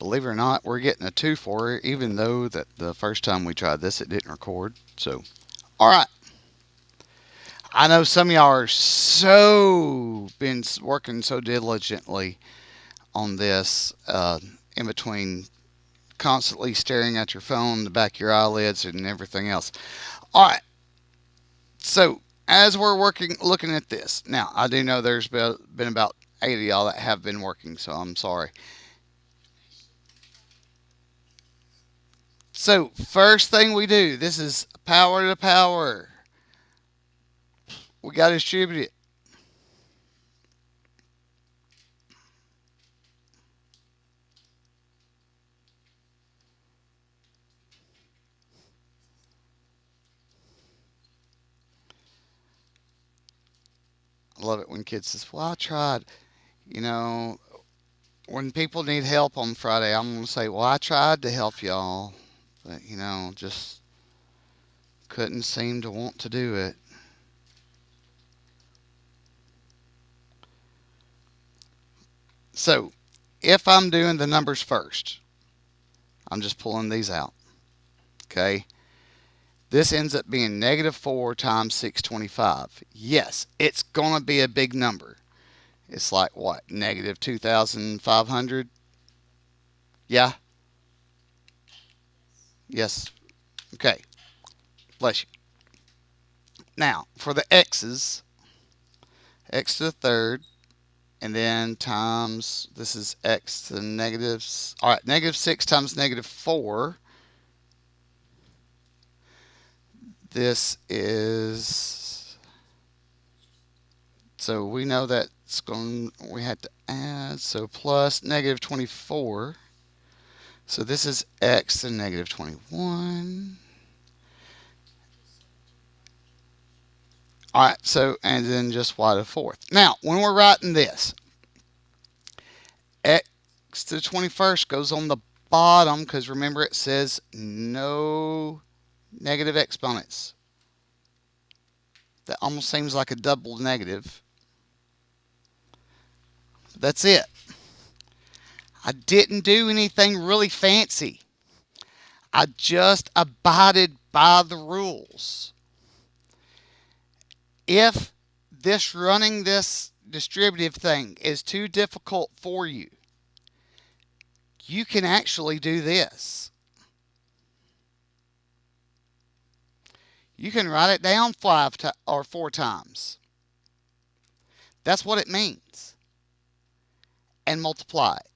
believe it or not, we're getting a 2 for it, even though that the first time we tried this, it didn't record. So, all right. I know some of y'all are so been working so diligently on this in between constantly staring at your phone, the back of your eyelids, and everything else. All right. So, as we're working, looking at this, now I do know there's been about 8 of y'all that have been working, so I'm sorry. So, first thing we do, this is power to power. We got to distribute it. I love it when kids says, "Well, I tried." You know, when people need help on Friday, I'm going to say, "Well, I tried to help y'all, but just couldn't seem to want to do it." So, if I'm doing the numbers first, I'm just pulling these out. Okay. This ends up being -4 times 625. Yes, it's going to be a big number. It's like what? -2,500? Yeah? Yes. Okay. Bless you. Now, for the x's, x to the third, and then times, this is x to the negatives. All right, -6 times -4. This is, so we know that's going, we had to add, so plus -24. So this is x to -21. All right, so, and then just y to the fourth. Now, when we're writing this, x to the 21st goes on the bottom because remember it says no negative exponents. That almost seems like a double negative. That's it. I didn't do anything really fancy. I just abided by the rules. If running this distributive thing is too difficult for you, you can actually do this. You can write it down or 4 times. That's what it means. And multiply it.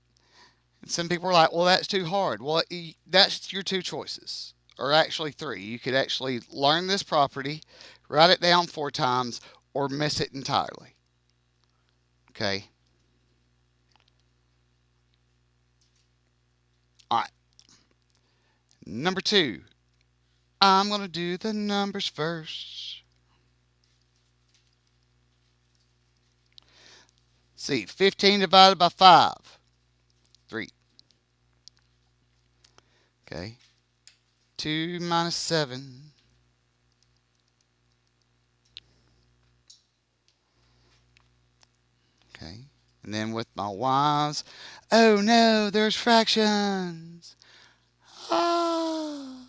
And some people are like, well, that's too hard. Well, that's your two choices, or actually three. You could actually learn this property, write it down 4 times, or miss it entirely. Okay? All right. Number two, I'm going to do the numbers first. See, 15 divided by 5, 3. Okay. 2 minus 7. Okay. And then with my y's, oh no, there's fractions. Ah.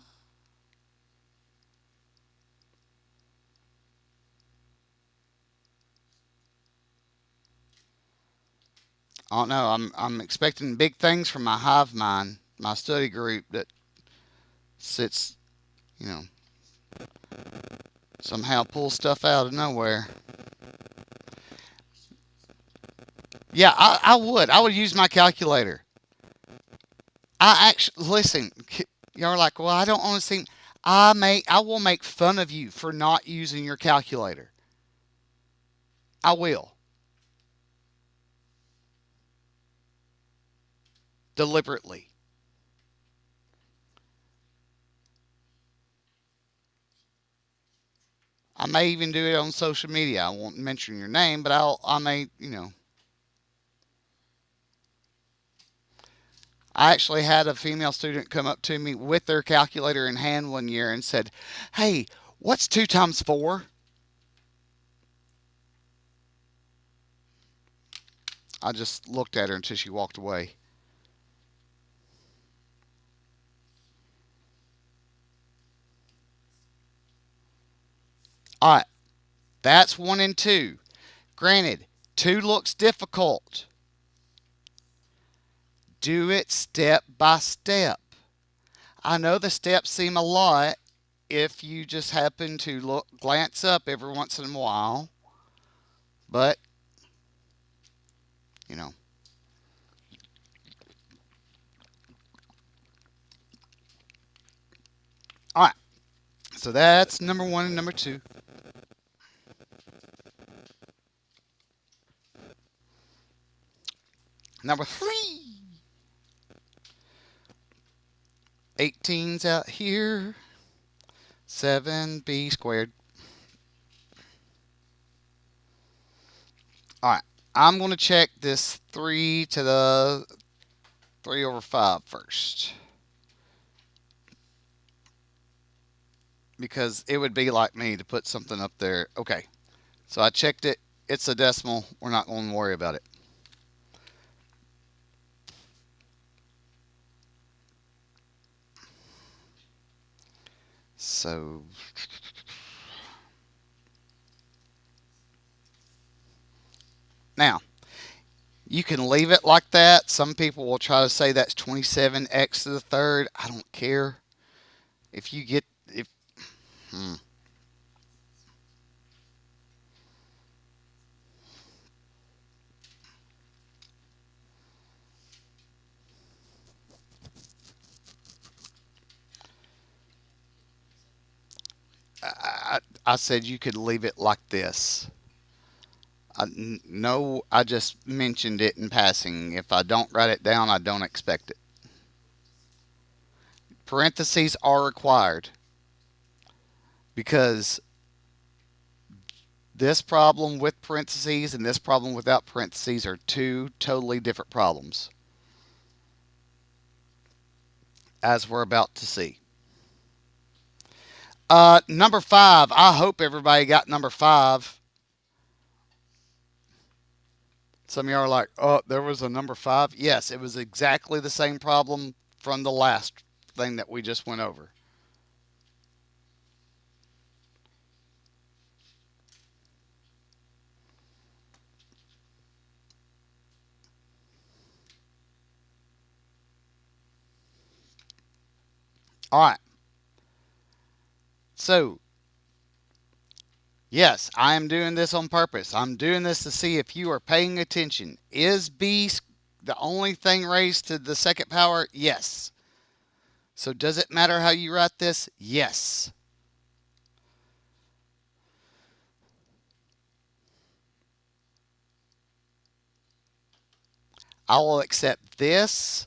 I don't know. I'm expecting big things from my hive mind, my study group that sits, you know, somehow pulls stuff out of nowhere. Yeah, I would. I would use my calculator. I actually listen. Y'all are like, well, I don't want to seem. I will make fun of you for not using your calculator. I will deliberately. I may even do it on social media. I won't mention your name, but I may, I actually had a female student come up to me with their calculator in hand one year and said, "Hey, what's 2 times 4?" I just looked at her until she walked away. All right, that's 1 and 2. Granted, 2 looks difficult. Do it step by step. I know the steps seem a lot if you just happen to glance up every once in a while, but you know. All right, so that's number 1 and number 2. Number 3, 18's out here. 7b squared. All right, I'm going to check this 3 to the 3 over 5 first. Because it would be like me to put something up there. Okay, so I checked it. It's a decimal. We're not going to worry about it. So now you can leave it like that. Some people will try to say that's 27x to the third. I don't care. If you get if hmm, I said you could leave it like this. No, I just mentioned it in passing. If I don't write it down, I don't expect it. Parentheses are required because this problem with parentheses and this problem without parentheses are two totally different problems, as we're about to see. Number 5. I hope everybody got number 5. Some of you are like, oh, there was a number 5. Yes, it was exactly the same problem from the last thing that we just went over. All right. So, yes, I am doing this on purpose. I'm doing this to see if you are paying attention. Is b the only thing raised to the second power? Yes. So does it matter how you write this? Yes. I will accept this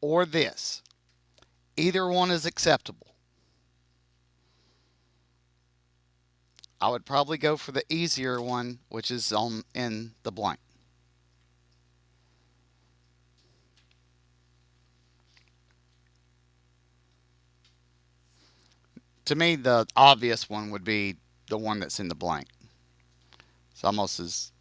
or this. Either one is acceptable. I would probably go for the easier one, which is on in the blank. To me, the obvious one would be the one that's in the blank. It's almost as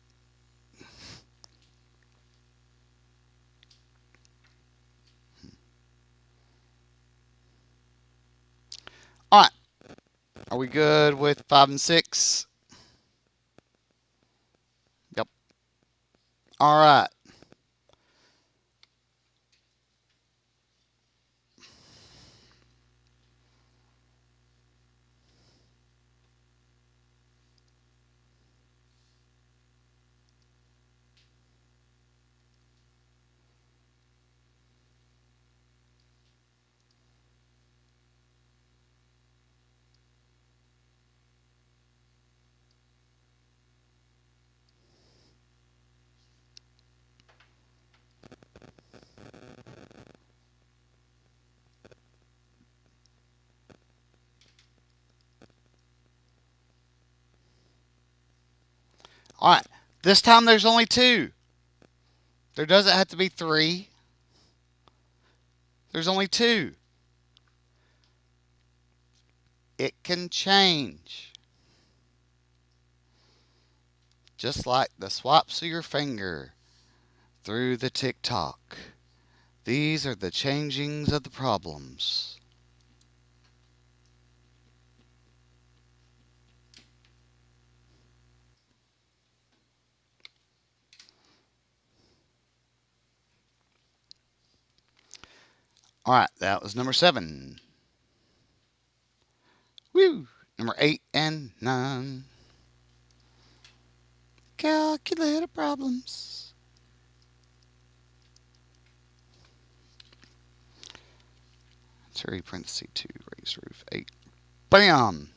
all right. Are we good with 5 and 6? Yep. All right. All right. This time there's only 2. There doesn't have to be 3. There's only 2. It can change. Just like the swaps of your finger. through the tick-tock. These are the changings of the problems. All right, that was number 7. Woo! Number 8 and 9. Calculator problems. 3 parentheses 2 raised roof 8. Bam!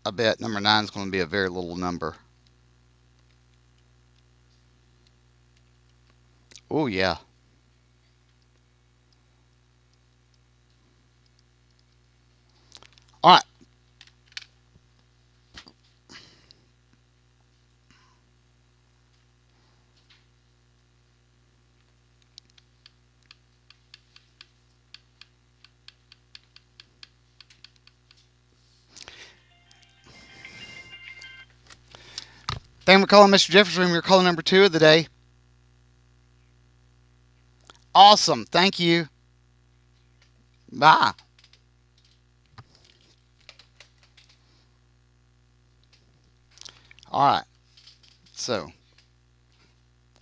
I bet number 9 is going to be a very little number. Oh, yeah. All right. Thank you for calling Mr. Jeffers' room. You're calling number 2 of the day. Awesome. Thank you. Bye. All right. So,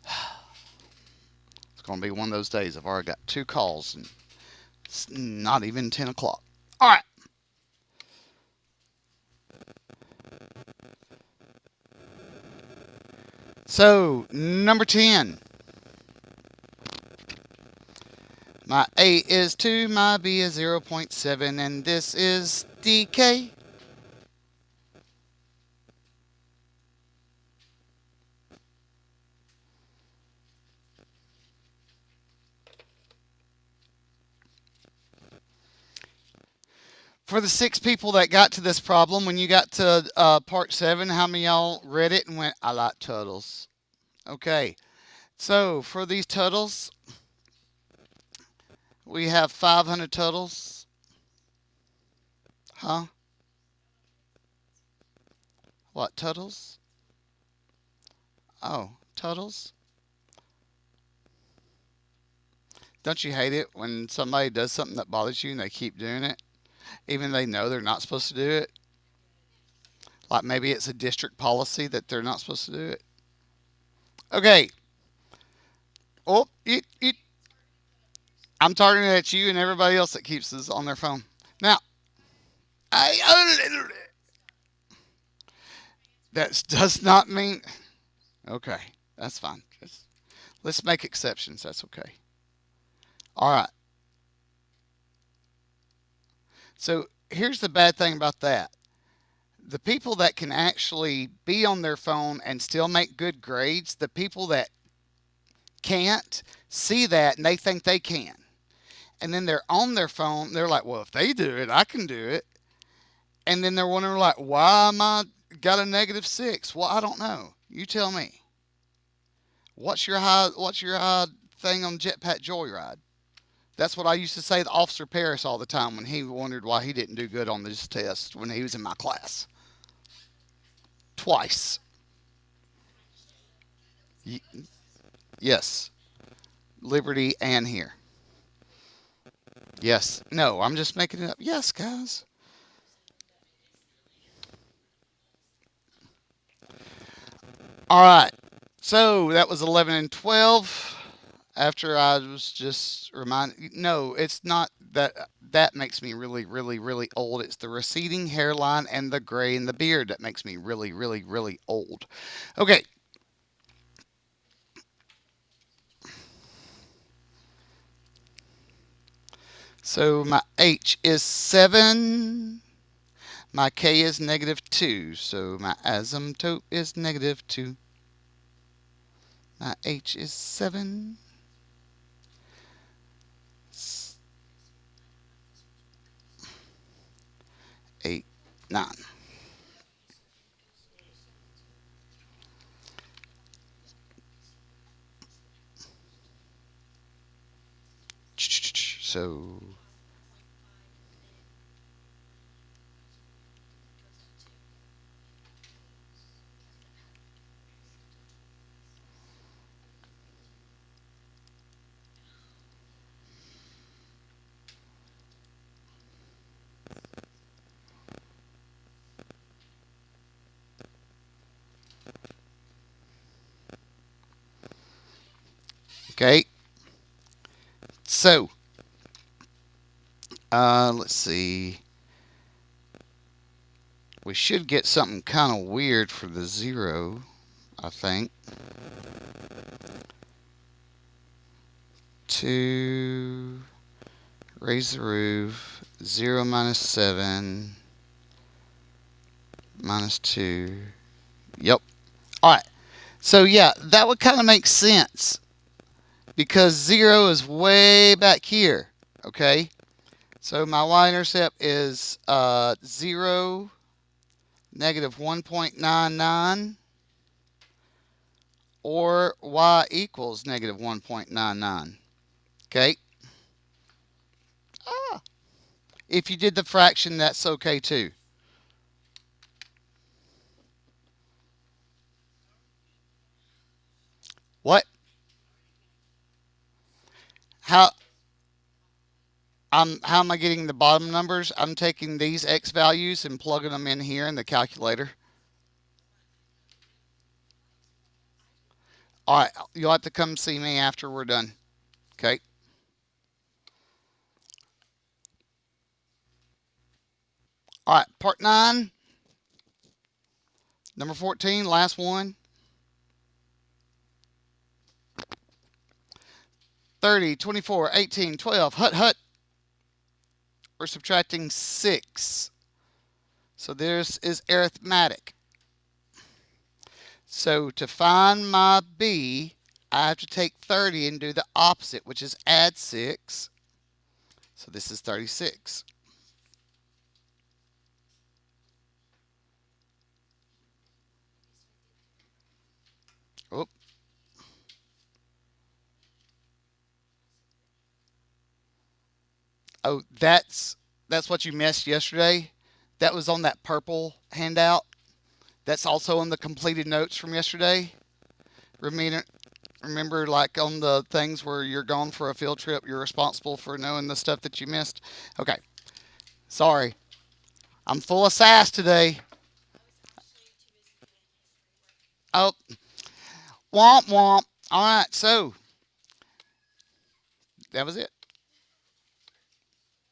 it's going to be one of those days. I've already got 2 calls and it's not even 10 o'clock. All right. So, number 10. My A is 2, my B is 0.7, and this is DK. For the 6 people that got to this problem, when you got to part 7, how many y'all read it and went, I like turtles? Okay, so for these turtles, we have 500 turtles. Huh? What, turtles? Oh, turtles? Don't you hate it when somebody does something that bothers you and they keep doing it, even though they know they're not supposed to do it? Like maybe it's a district policy that they're not supposed to do it. Okay. Oh, I'm targeting at you and everybody else that keeps this on their phone. Now, that does not mean. Okay, that's fine. Let's make exceptions. That's okay. All right. So here's the bad thing about that. The people that can actually be on their phone and still make good grades, the people that can't see that and they think they can. And then they're on their phone, they're like, well, if they do it, I can do it. And then they're wondering, like, why am I got a -6? Well, I don't know. You tell me. What's your high thing on Jetpack Joyride? That's what I used to say to Officer Paris all the time when he wondered why he didn't do good on this test when he was in my class. Twice. Y- yes. Liberty and here. Yes. No, I'm just making it up. Yes, guys. All right. So that was 11 and 12. After I was just reminded, no, it's not that makes me really, really, really old. It's the receding hairline and the gray in the beard that makes me really, really, really old. Okay. So my H is 7. My K is -2. So my asymptote is -2. My H is 7. 8, 9. So Okay, so let's see. We should get something kind of weird for the 0, I think. 2, raise the roof, 0 minus 7, minus 2. Yep. All right. So, yeah, that would kind of make sense because 0 is way back here. Okay. So, my y-intercept is 0, negative 1.99, or y equals negative 1.99. Okay. Ah. If you did the fraction, that's okay too. What? How? How am I getting the bottom numbers? I'm taking these x values and plugging them in here in the calculator. All right, you'll have to come see me after we're done. Okay. All right, part 9, number 14, last one. 30, 24, 18, 12. Hut, hut. We're subtracting 6. So this is arithmetic. So to find my b, I have to take 30 and do the opposite, which is add 6. So this is 36. Oh, oh, that's what you missed yesterday. That was on that purple handout. That's also on the completed notes from yesterday. Remember, like on the things where you're gone for a field trip, you're responsible for knowing the stuff that you missed. Okay, sorry, I'm full of sass today. Oh, womp womp. All right, so that was it.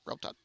Roll Tide.